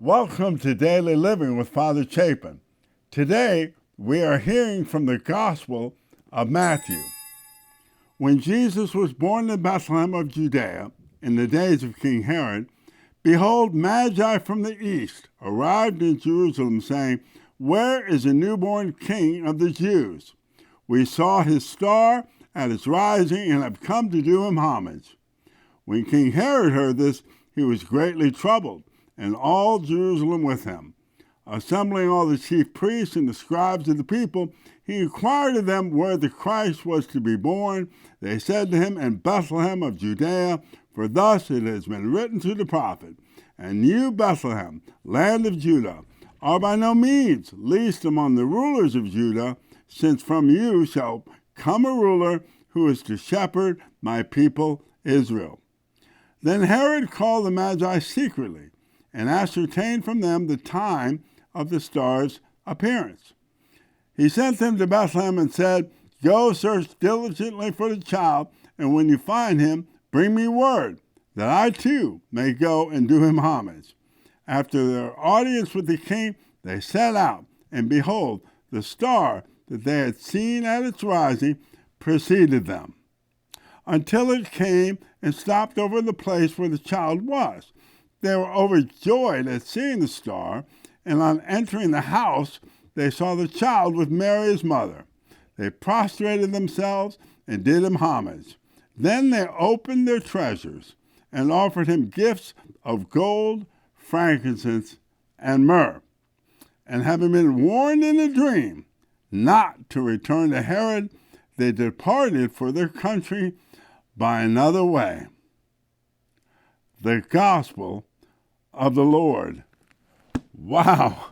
Welcome to Daily Living with Father Chapin. Today, we are hearing from the Gospel of Matthew. When Jesus was born in Bethlehem of Judea, in the days of King Herod, behold, Magi from the east arrived in Jerusalem, saying, "Where is the newborn King of the Jews? We saw his star at its rising and have come to do him homage." When King Herod heard this, he was greatly troubled, and all Jerusalem with him. Assembling all the chief priests and the scribes of the people, he inquired of them where the Christ was to be born. They said to him, "In Bethlehem of Judea, for thus it has been written through the prophet, and you, Bethlehem, land of Judah, are by no means least among the rulers of Judah, since from you shall come a ruler who is to shepherd my people Israel." Then Herod called the Magi secretly, and ascertained from them the time of the star's appearance. He sent them to Bethlehem and said, "Go search diligently for the child, and when you find him, bring me word, that I too may go and do him homage." After their audience with the king, they set out, and behold, the star that they had seen at its rising preceded them, until it came and stopped over the place where the child was. They were overjoyed at seeing the star, and on entering the house, they saw the child with Mary his mother. They prostrated themselves and did him homage. Then they opened their treasures and offered him gifts of gold, frankincense, and myrrh. And having been warned in a dream not to return to Herod, they departed for their country by another way. The Gospel of the Lord. Wow!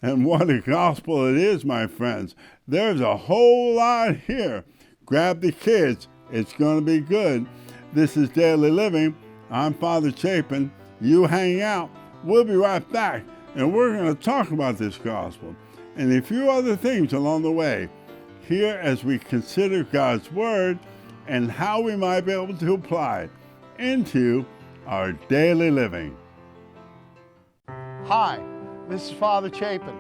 And what a gospel it is, my friends. There's a whole lot here. Grab the kids. It's going to be good. This is Daily Living. I'm Father Chapin. You hang out. We'll be right back, and we're going to talk about this gospel and a few other things along the way here as we consider God's Word and how we might be able to apply it into our daily living. Hi, this is Father Chapin,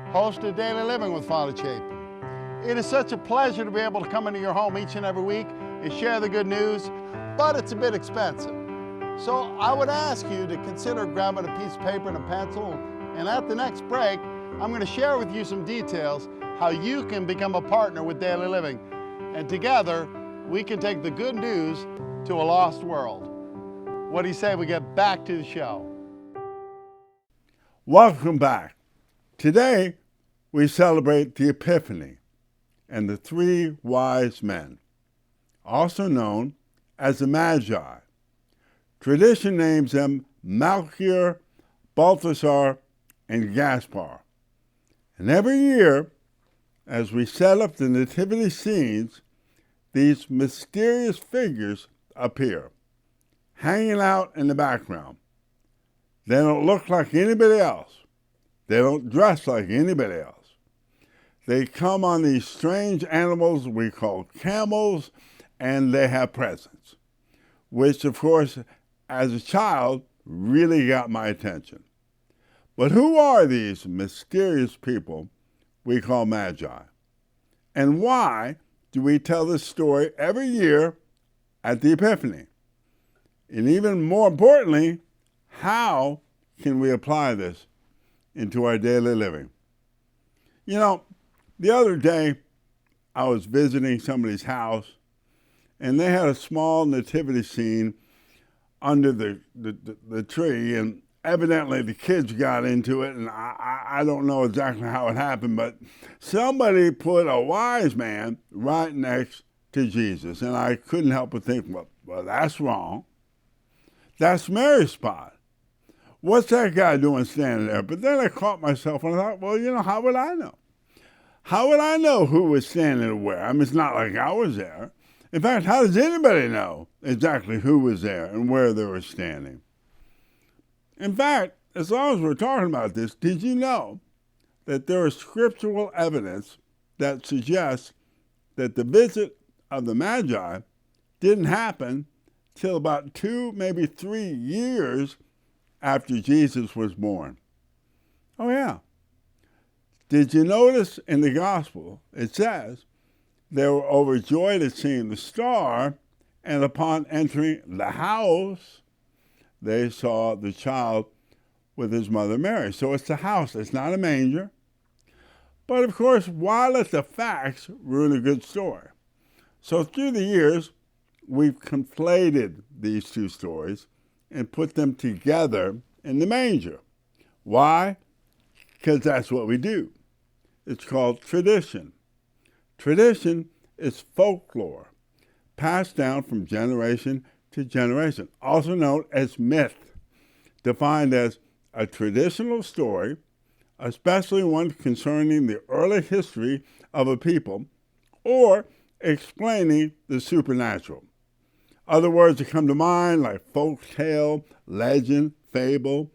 host of Daily Living with Father Chapin. It is such a pleasure to be able to come into your home each and every week and share the good news, but it's a bit expensive. So I would ask you to consider grabbing a piece of paper and a pencil, and at the next break, I'm going to share with you some details how you can become a partner with Daily Living, and together we can take the good news to a lost world. What do you say we get back to the show? Welcome back. Today, we celebrate the Epiphany and the three wise men, also known as the Magi. Tradition names them Melchior, Balthasar, and Gaspar. And every year, as we set up the nativity scenes, these mysterious figures appear, hanging out in the background. They don't look like anybody else. They don't dress like anybody else. They come on these strange animals we call camels, and they have presents, which, of course, as a child, really got my attention. But who are these mysterious people we call Magi? And why do we tell this story every year at the Epiphany? And even more importantly, how can we apply this into our daily living? You know, the other day I was visiting somebody's house, and they had a small nativity scene under the tree, and evidently the kids got into it, and I don't know exactly how it happened, but somebody put a wise man right next to Jesus, and I couldn't help but think, well, that's wrong. That's Mary's spot. What's that guy doing standing there? But then I caught myself and I thought, well, how would I know? How would I know who was standing where? I mean, it's not like I was there. In fact, how does anybody know exactly who was there and where they were standing? In fact, as long as we're talking about this, did you know that there is scriptural evidence that suggests that the visit of the Magi didn't happen till about 2, maybe 3 years after Jesus was born? Oh, yeah. Did you notice in the gospel, it says, they were overjoyed at seeing the star, and upon entering the house, they saw the child with his mother Mary. So it's the house, it's not a manger. But of course, why let the facts ruin a good story? So through the years, we've conflated these two stories and put them together in the manger. Why? Because that's what we do. It's called tradition. Tradition is folklore, passed down from generation to generation, also known as myth, defined as a traditional story, especially one concerning the early history of a people, or explaining the supernatural. Other words that come to mind like folk tale, legend, fable.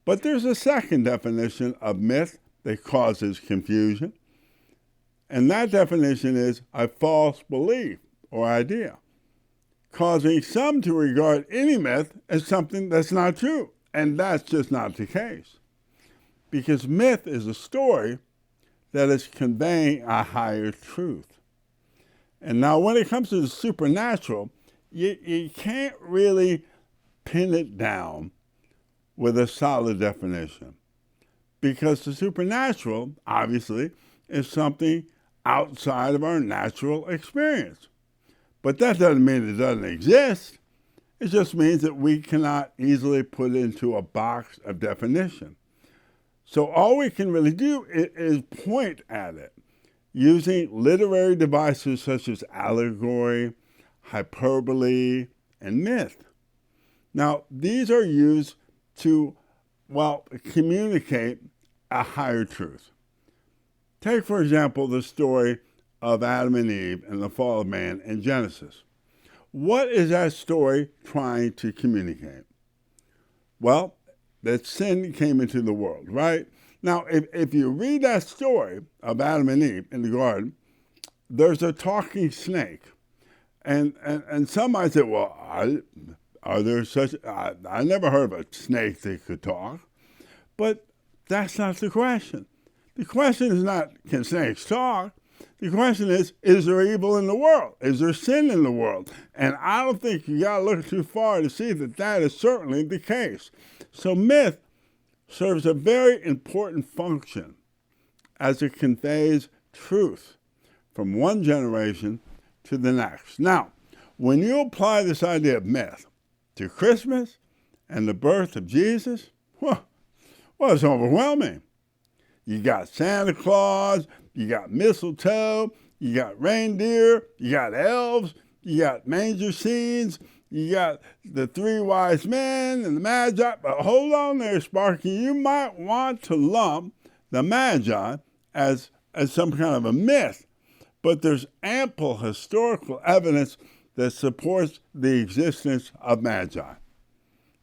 But there's a second definition of myth that causes confusion, and that definition is a false belief or idea, causing some to regard any myth as something that's not true, and that's just not the case. Because myth is a story that is conveying a higher truth. And now when it comes to the supernatural, you can't really pin it down with a solid definition. Because the supernatural, obviously, is something outside of our natural experience. But that doesn't mean it doesn't exist. It just means that we cannot easily put it into a box of definition. So all we can really do is point at it using literary devices such as allegory, hyperbole, and myth. Now, these are used to, communicate a higher truth. Take, for example, the story of Adam and Eve and the fall of man in Genesis. What is that story trying to communicate? Well, that sin came into the world, right? Now, if you read that story of Adam and Eve in the garden, there's a talking snake. And some might say, well, are there such, I never heard of a snake that could talk. But that's not the question. The question is not, can snakes talk? The question is there evil in the world? Is there sin in the world? And I don't think you got to look too far to see that that is certainly the case. So myth serves a very important function as it conveys truth from one generation to the next. Now, when you apply this idea of myth to Christmas and the birth of Jesus, well, it's overwhelming. You got Santa Claus, you got mistletoe, you got reindeer, you got elves, you got manger scenes, you got the three wise men and the Magi. But hold on there, Sparky. You might want to lump the Magi as some kind of a myth. But there's ample historical evidence that supports the existence of Magi.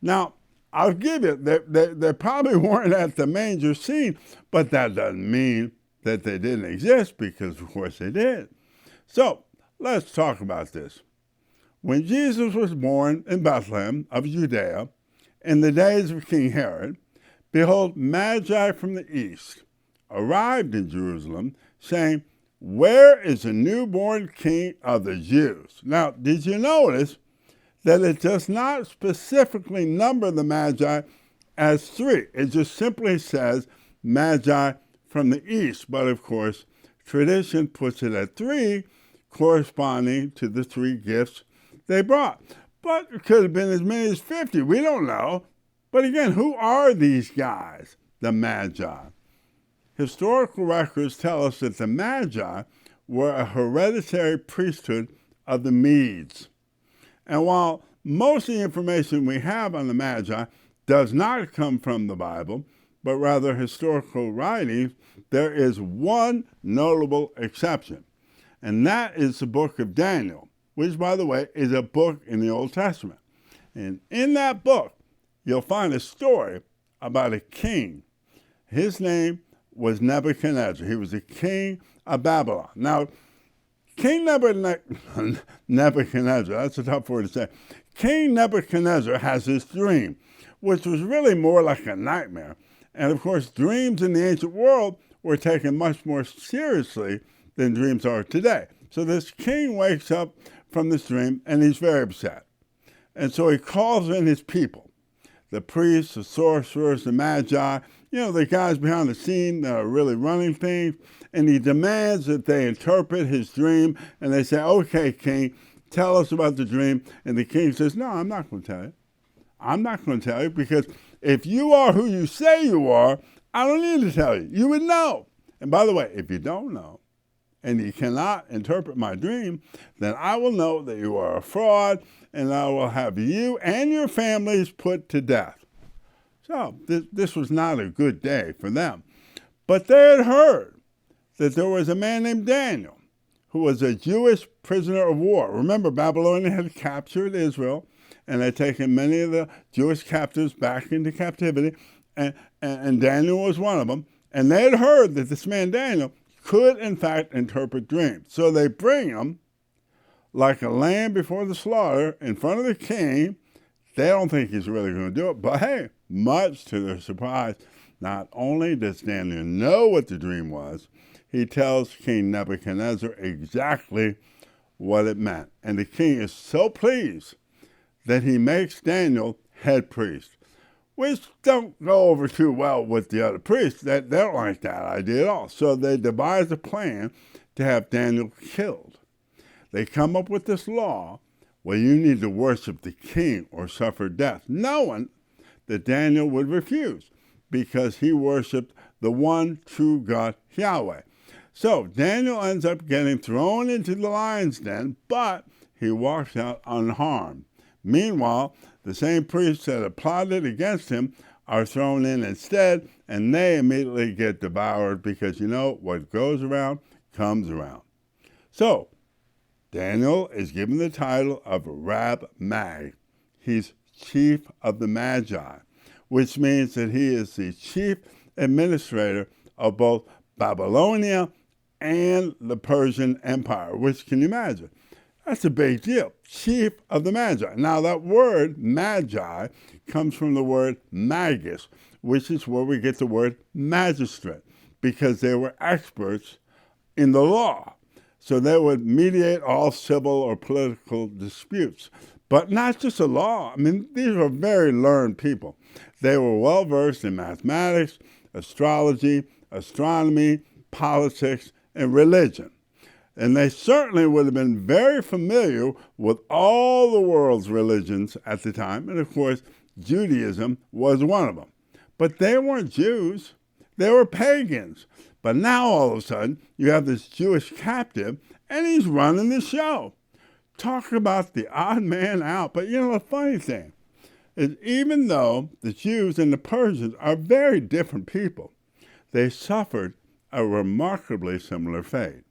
Now, I'll give you, they probably weren't at the manger scene, but that doesn't mean that they didn't exist, because of course they did. So let's talk about this. When Jesus was born in Bethlehem of Judea in the days of King Herod, behold, Magi from the east arrived in Jerusalem, saying, "Where is the newborn King of the Jews?" Now, did you notice that it does not specifically number the Magi as three? It just simply says Magi from the east. But of course, tradition puts it at three, corresponding to the three gifts they brought. But it could have been as many as 50. We don't know. But again, who are these guys, the Magi? Historical records tell us that the Magi were a hereditary priesthood of the Medes. And while most of the information we have on the Magi does not come from the Bible, but rather historical writings, there is one notable exception, and that is the book of Daniel, which, by the way, is a book in the Old Testament. And in that book, you'll find a story about a king. His name was Nebuchadnezzar. He was the king of Babylon. Now, King Nebuchadnezzar, that's a tough word to say. King Nebuchadnezzar has this dream, which was really more like a nightmare. And of course, dreams in the ancient world were taken much more seriously than dreams are today. So this king wakes up from this dream and he's very upset. And so he calls in his people, the priests, the sorcerers, the magi, the guys behind the scene that are really running things. And he demands that they interpret his dream. And they say, okay, king, tell us about the dream. And the king says, no, I'm not going to tell you. I'm not going to tell you because if you are who you say you are, I don't need to tell you. You would know. And by the way, if you don't know, and you cannot interpret my dream, then I will know that you are a fraud, and I will have you and your families put to death. So this was not a good day for them. But they had heard that there was a man named Daniel who was a Jewish prisoner of war. Remember, Babylon had captured Israel, and had taken many of the Jewish captives back into captivity, and Daniel was one of them. And they had heard that this man Daniel could, in fact, interpret dreams. So they bring him like a lamb before the slaughter in front of the king. They don't think he's really going to do it, but hey, much to their surprise, not only does Daniel know what the dream was, he tells King Nebuchadnezzar exactly what it meant. And the king is so pleased that he makes Daniel head priest, which don't go over too well with the other priests. They don't like that idea at all. So they devise a plan to have Daniel killed. They come up with this law where you need to worship the king or suffer death, knowing that Daniel would refuse because he worshiped the one true God, Yahweh. So Daniel ends up getting thrown into the lion's den, but he walks out unharmed. Meanwhile, the same priests that had plotted against him are thrown in instead, and they immediately get devoured because, what goes around comes around. So, Daniel is given the title of Rab Mag. He's chief of the Magi, which means that he is the chief administrator of both Babylonia and the Persian Empire, which can you imagine? That's a big deal. Chief of the Magi. Now, that word, magi, comes from the word magus, which is where we get the word magistrate, because they were experts in the law. So they would mediate all civil or political disputes. But not just the law. I mean, these were very learned people. They were well-versed in mathematics, astrology, astronomy, politics, and religion. And they certainly would have been very familiar with all the world's religions at the time. And of course, Judaism was one of them. But they weren't Jews. They were pagans. But now all of a sudden, you have this Jewish captive, and he's running the show. Talk about the odd man out. But the funny thing is, even though the Jews and the Persians are very different people, they suffered a remarkably similar fate.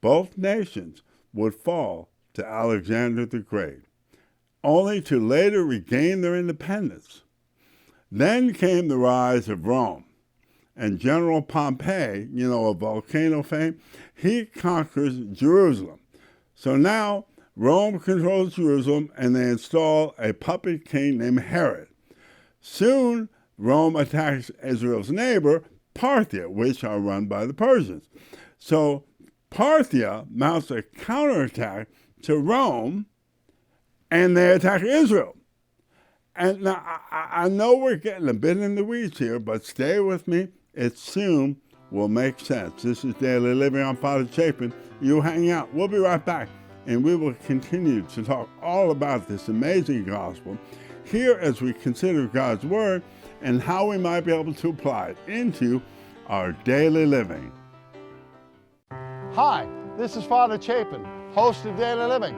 Both nations would fall to Alexander the Great, only to later regain their independence. Then came the rise of Rome, and General Pompey, of volcano fame, he conquers Jerusalem. So now Rome controls Jerusalem, and they install a puppet king named Herod. Soon, Rome attacks Israel's neighbor, Parthia, which are run by the Persians. So Parthia mounts a counterattack to Rome, and they attack Israel. And now, I know we're getting a bit in the weeds here, but stay with me. It soon will make sense. This is Daily Living on Father Chapin. You hang out. We'll be right back, and we will continue to talk all about this amazing gospel here as we consider God's Word and how we might be able to apply it into our daily living. Hi, this is Father Chapin, host of Daily Living.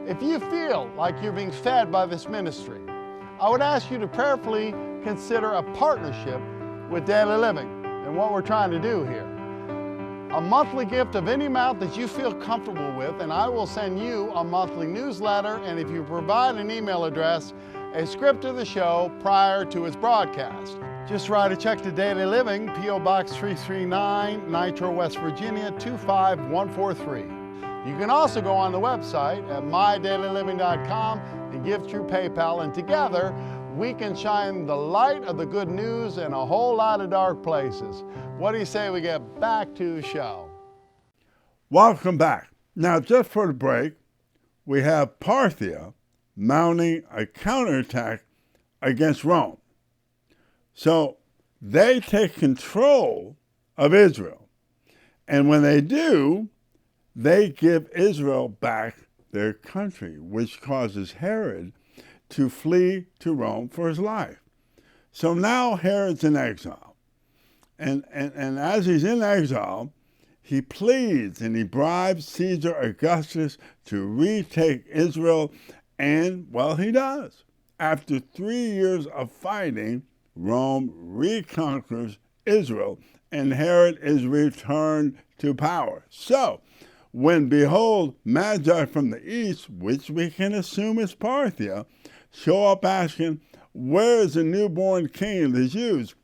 If you feel like you're being fed by this ministry, I would ask you to prayerfully consider a partnership with Daily Living and what we're trying to do here. A monthly gift of any amount that you feel comfortable with, and I will send you a monthly newsletter, and if you provide an email address, a script of the show prior to its broadcast. Just write a check to Daily Living, P.O. Box 339, Nitro, West Virginia, 25143. You can also go on the website at mydailyliving.com and give through PayPal, and together we can shine the light of the good news in a whole lot of dark places. What do you say we get back to the show? Welcome back. Now, just for the break, we have Parthia mounting a counterattack against Rome. So they take control of Israel. And when they do, they give Israel back their country, which causes Herod to flee to Rome for his life. So now Herod's in exile. And as he's in exile, he pleads and he bribes Caesar Augustus to retake Israel. And, well, he does. After 3 years of fighting, Rome reconquers Israel, and Herod is returned to power. So, when, behold, Magi from the east, which we can assume is Parthia, show up asking, where is the newborn king of the Jews?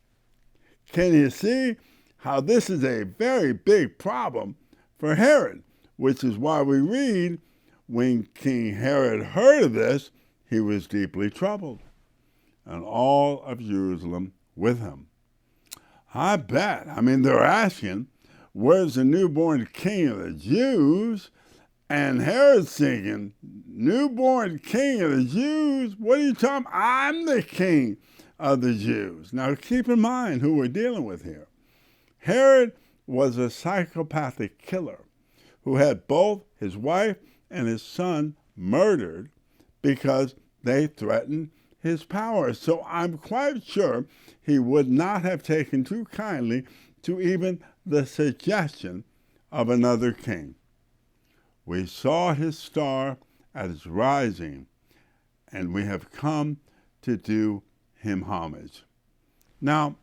Can you see how this is a very big problem for Herod? Which is why we read, when King Herod heard of this, he was deeply troubled, and all of Jerusalem with him. I bet. I mean, they're asking, where's the newborn king of the Jews? And Herod's thinking, newborn king of the Jews? What are you talking about? I'm the king of the Jews. Now, keep in mind who we're dealing with here. Herod was a psychopathic killer who had both his wife and his son murdered because they threatened his power. So I'm quite sure he would not have taken too kindly to even the suggestion of another king. We saw his star at his rising, and we have come to do him homage. Now,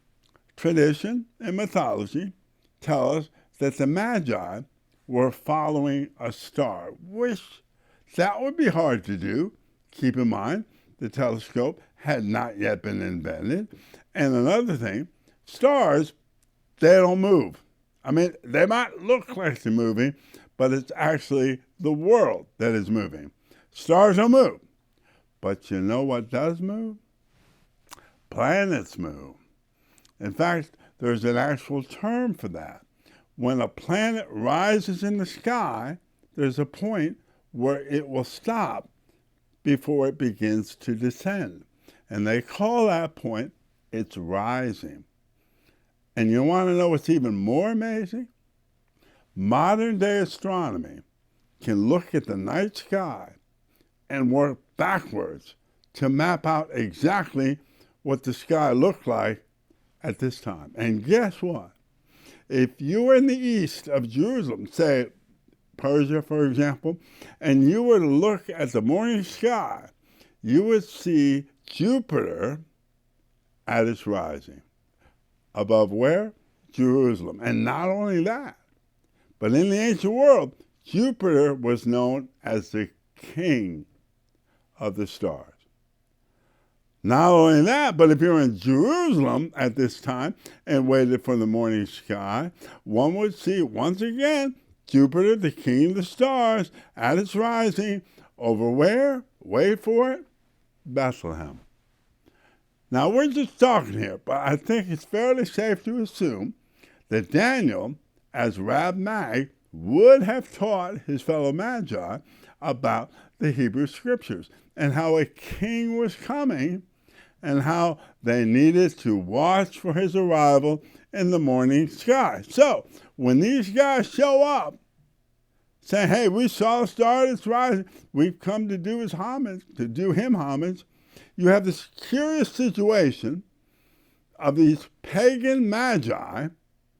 tradition and mythology tell us that the Magi were following a star, which that would be hard to do. Keep in mind, the telescope had not yet been invented. And another thing, stars, they don't move. I mean, they might look like they're moving, but it's actually the world that is moving. Stars don't move. But you know what does move? Planets move. In fact, there's an actual term for that. When a planet rises in the sky, there's a point where it will stop before it begins to descend. And they call that point its rising. And you want to know what's even more amazing? Modern day astronomy can look at the night sky and work backwards to map out exactly what the sky looked like at this time. And guess what? If you were in the east of Jerusalem, say Persia, for example, and you were to look at the morning sky, you would see Jupiter at its rising. Above where? Jerusalem. And not only that, but in the ancient world, Jupiter was known as the king of the stars. Not only that, but if you're in Jerusalem at this time and waited for the morning sky, one would see once again Jupiter, the king of the stars, at its rising over where? Wait for it, Bethlehem. Now, we're just talking here, but I think it's fairly safe to assume that Daniel, as Rab Mag, would have taught his fellow Magi about the Hebrew Scriptures and how a king was coming and how they needed to watch for his arrival in the morning sky. So, when these guys show up, saying, hey, we saw a star that's rising, we've come to do his homage, to do him homage, you have this curious situation of these pagan magi.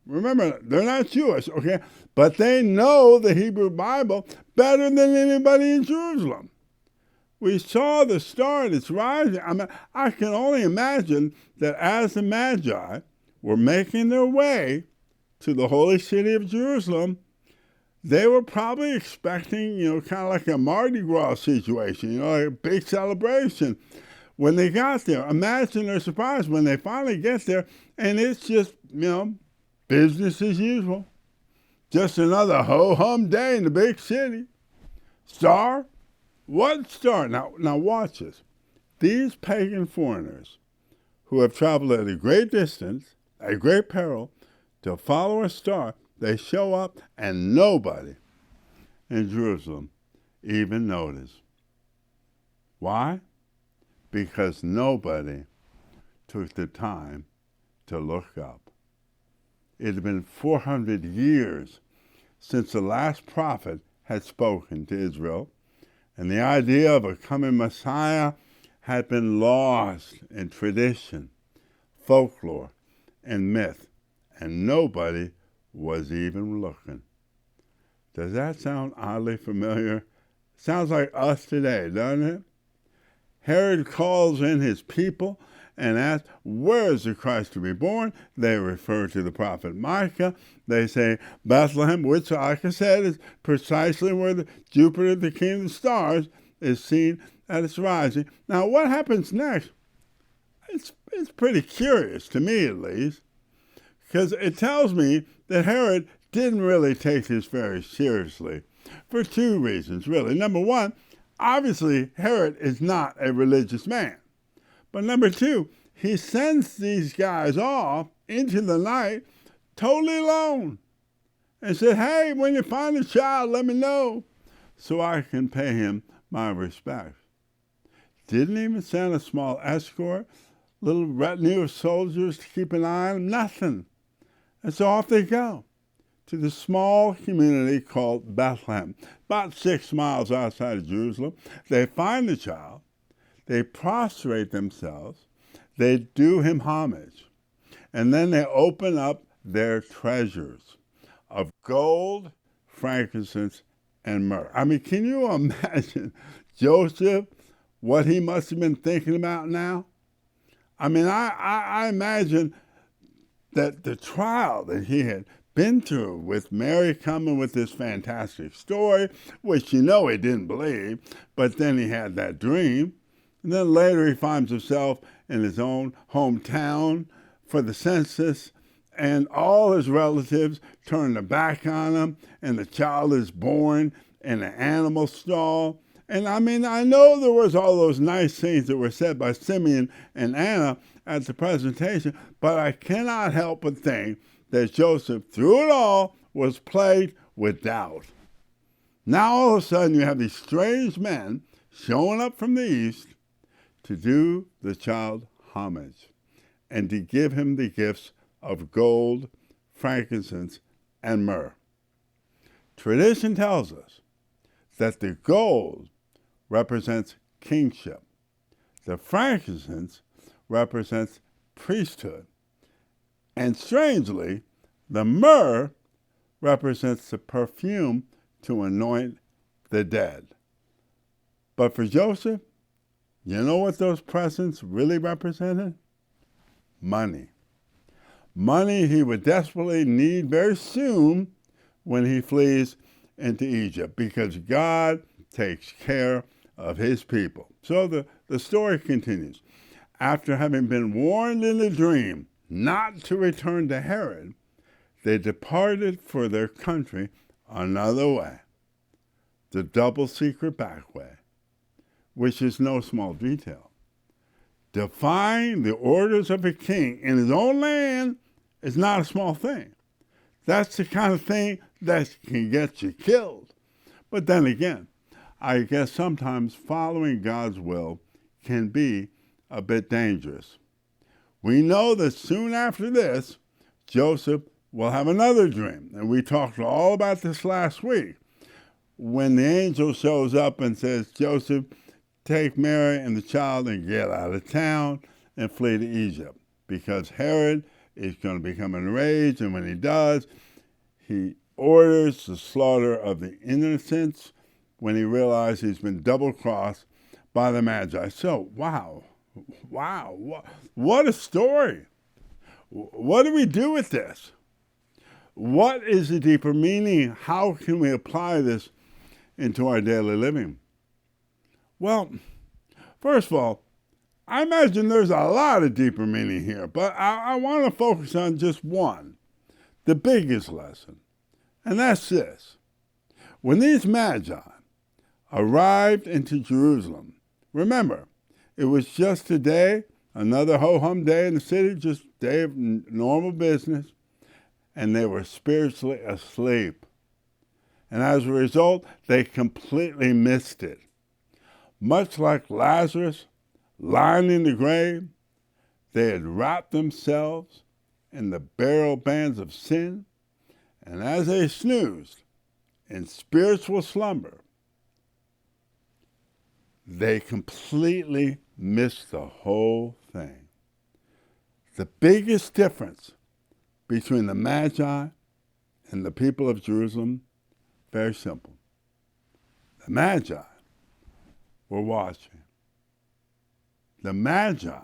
Remember, they're not Jewish, okay? But they know the Hebrew Bible better than anybody in Jerusalem. We saw the star that's rising. I mean, I can only imagine that as the Magi were making their way to the holy city of Jerusalem, they were probably expecting, kind of like a Mardi Gras situation, like a big celebration. When they got there, imagine their surprise when they finally get there, and it's just, business as usual. Just another ho-hum day in the big city. Star? What star? Now watch this. these pagan foreigners who have traveled at a great distance, at great peril, to follow a star, they show up and nobody in Jerusalem even noticed. Why? Because nobody took the time to look up. It had been 400 years since the last prophet had spoken to Israel, and the idea of a coming Messiah had been lost in tradition, folklore, and myth, and nobody was even looking. Does that sound oddly familiar? Sounds like us today, doesn't it? Herod calls in his people and asks, where is the Christ to be born? They refer to the prophet Micah. They say, Bethlehem, which, like I said, is precisely where Jupiter, the king of the stars, is seen at its rising. Now, what happens next? It's pretty curious, to me at least, because it tells me that Herod didn't really take this very seriously for two reasons, really. Number one, obviously, Herod is not a religious man. But number two, he sends these guys off into the night totally alone and said, hey, when you find the child, let me know so I can pay him my respects. Didn't even send a small escort, little retinue of soldiers to keep an eye on him, nothing. And so off they go to the small community called Bethlehem, about 6 miles outside of Jerusalem. They find the child. They prostrate themselves, they do him homage, and then they open up their treasures of gold, frankincense, and myrrh. I mean, can you imagine Joseph, what he must have been thinking about now? I mean, I imagine that the trial that he had been through with Mary coming with this fantastic story, which he didn't believe, but then he had that dream. And then later he finds himself in his own hometown for the census, and all his relatives turn their back on him, and the child is born in an animal stall. And I mean, I know there was all those nice things that were said by Simeon and Anna at the presentation, but I cannot help but think that Joseph, through it all, was plagued with doubt. Now all of a sudden you have these strange men showing up from the east to do the child homage and to give him the gifts of gold, frankincense, and myrrh. Tradition tells us that the gold represents kingship. The frankincense represents priesthood. And strangely, the myrrh represents the perfume to anoint the dead. But for Joseph, you know what those presents really represented? Money. Money he would desperately need very soon when he flees into Egypt, because God takes care of his people. So the story continues. After having been warned in a dream not to return to Herod, they departed for their country another way, the double secret back way, which is no small detail. Defying the orders of a king in his own land is not a small thing. That's the kind of thing that can get you killed. But then again, I guess sometimes following God's will can be a bit dangerous. We know that soon after this, Joseph will have another dream. And we talked all about this last week, when the angel shows up and says, Joseph, take Mary and the child and get out of town and flee to Egypt, because Herod is going to become enraged, and when he does, he orders the slaughter of the innocents when he realizes he's been double-crossed by the Magi. So, wow, what a story. What do we do with this? What is the deeper meaning? How can we apply this into our daily living? Well, first of all, I imagine there's a lot of deeper meaning here, but I want to focus on just one, the biggest lesson, and that's this. When these Magi arrived into Jerusalem, remember, It was just a day, another ho-hum day in the city, just a day of normal business, and they were spiritually asleep. And as a result, they completely missed it. Much like Lazarus lying in the grave, they had wrapped themselves in the burial bands of sin, and as they snoozed in spiritual slumber, they completely missed the whole thing. The biggest difference between the Magi and the people of Jerusalem, very simple. The Magi were watching. The Magi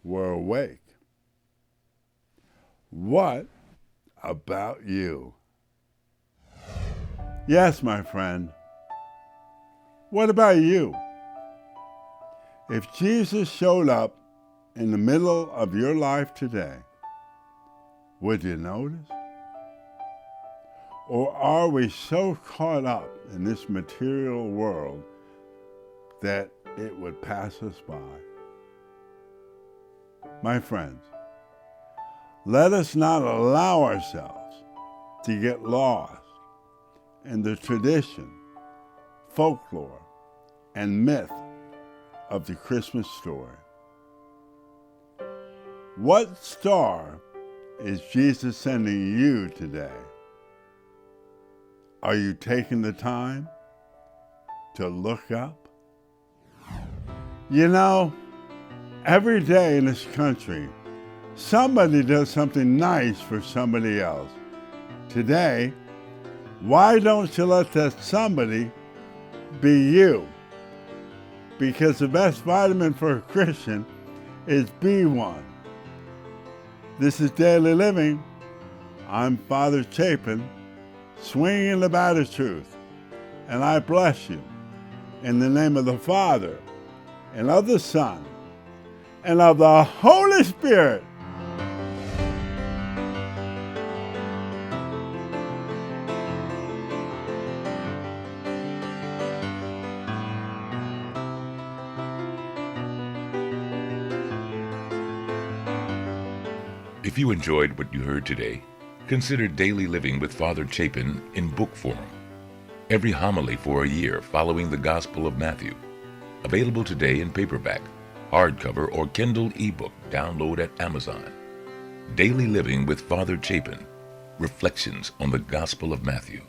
were awake. What about you? Yes, my friend. What about you? If Jesus showed up in the middle of your life today, would you notice? Or are we so caught up in this material world that it would pass us by? My friends, let us not allow ourselves to get lost in the tradition, folklore, and myth of the Christmas story. What star is Jesus sending you today? Are you taking the time to look up? You know, every day in this country, somebody does something nice for somebody else. Today, why don't you let that somebody be you? Because the best vitamin for a Christian is B1. This is Daily Living. I'm Father Chapin, swinging the bat of truth, and I bless you in the name of the Father, and of the Son, and of the Holy Spirit. If you enjoyed what you heard today, consider Daily Living with Father Chapin in book form. Every homily for a year following the Gospel of Matthew. Available today in paperback, hardcover, or Kindle ebook. Download at Amazon. Daily Living with Father Chapin. Reflections on the Gospel of Matthew.